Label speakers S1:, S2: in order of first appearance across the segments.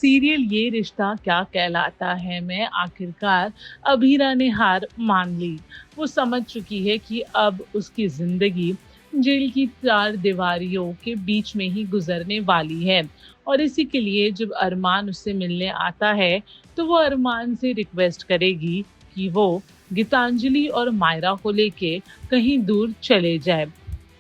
S1: Serial ये रिश्ता क्या कहलाता है में आखिरकार अभीरा ने हार मान ली। वो समझ चुकी है कि अब उसकी जिंदगी जेल की चार दीवारियों के बीच में ही गुजरने वाली है। और इसी के लिए जब अरमान उससे मिलने आता है तो वो अरमान से रिक्वेस्ट करेगी कि वो गीतांजलि और मायरा को लेके कहीं दूर चले जाए।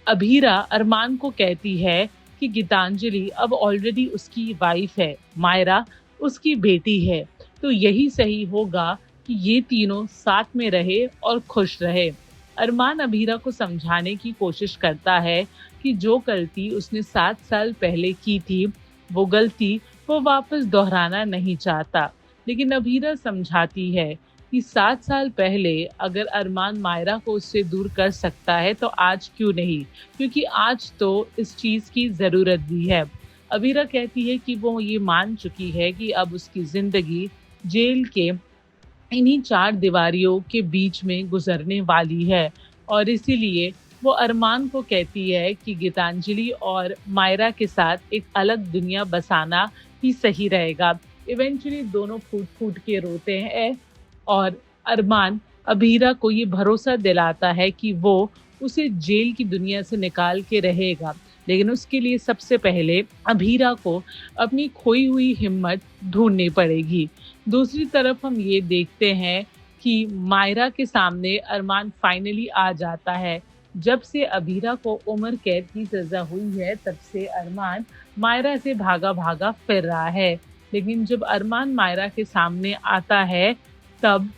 S1: अभीरा अरमान को कहती है कि गीतांजलि अब ऑलरेडी उसकी वाइफ है, मायरा उसकी बेटी है, तो यही सही होगा कि ये तीनों साथ में रहे और खुश रहे। अरमान अभीरा को समझाने की कोशिश करता है कि जो गलती उसने 7 साल पहले की थी, वो गलती वो वापस दोहराना नहीं चाहता। लेकिन अभीरा समझाती है कि 7 साल पहले अगर अरमान मायरा को उससे दूर कर सकता है तो आज क्यों नहीं, क्योंकि आज तो इस चीज की जरूरत भी है। अबीरा कहती है कि वो ये मान चुकी है कि अब उसकी जिंदगी जेल के इन्हीं चार दीवारियों के बीच में गुजरने वाली है और इसीलिए वो अरमान को कहती है कि गीतांजलि और मायरा के साथ एक अलग दुनिया बसाना ही सही रहेगा। इवेंचुअली दोनों फूट फूट के रोते हैं और अरमान अबीरा को ये भरोसा दिलाता है कि वो उसे जेल की दुनिया से निकाल के रहेगा। लेकिन उसके लिए सबसे पहले अबीरा को अपनी खोई हुई हिम्मत ढूंढनी पड़ेगी। दूसरी तरफ हम ये देखते हैं कि मायरा के सामने अरमान फाइनली आ जाता है। जब से अबीरा को उम्र कैद की सजा हुई है तब से अरमान मायरा से भागा भागा फिर रहा है। लेकिन जब अरमान मायरा के सामने आता है तब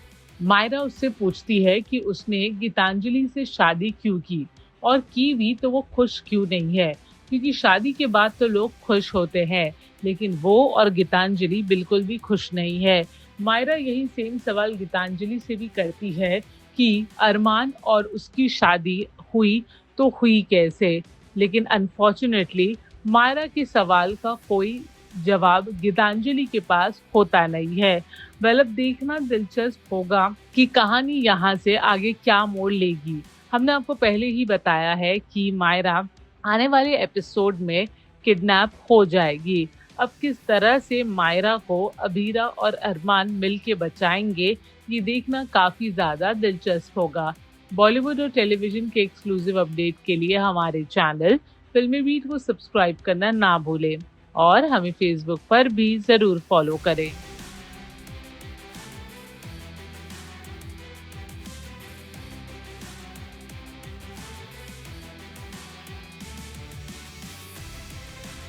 S1: मायरा उससे पूछती है कि उसने गीतांजलि से शादी क्यों की, और की भी तो वो खुश क्यों नहीं है, क्योंकि शादी के बाद तो लोग खुश होते हैं लेकिन वो और गीतांजलि बिल्कुल भी खुश नहीं है। मायरा यही सेम सवाल गीतांजलि से भी करती है कि अरमान और उसकी शादी हुई तो हुई कैसे, लेकिन अनफॉर्चुनेटली मायरा के सवाल का कोई जवाब गीतांजलि के पास होता नहीं है। वेल, अब देखना दिलचस्प होगा कि कहानी यहाँ से आगे क्या मोड़ लेगी। हमने आपको पहले ही बताया है कि मायरा आने वाले एपिसोड में किडनैप हो जाएगी। अब किस तरह से मायरा को अबीरा और अरमान मिल के बचाएंगे, ये देखना काफ़ी ज़्यादा दिलचस्प होगा। बॉलीवुड और टेलीविज़न के एक्सक्लूसिव अपडेट के लिए हमारे चैनल फिल्मी बीट को सब्सक्राइब करना ना भूलें और हमें फेसबुक पर भी ज़रूर फॉलो करें।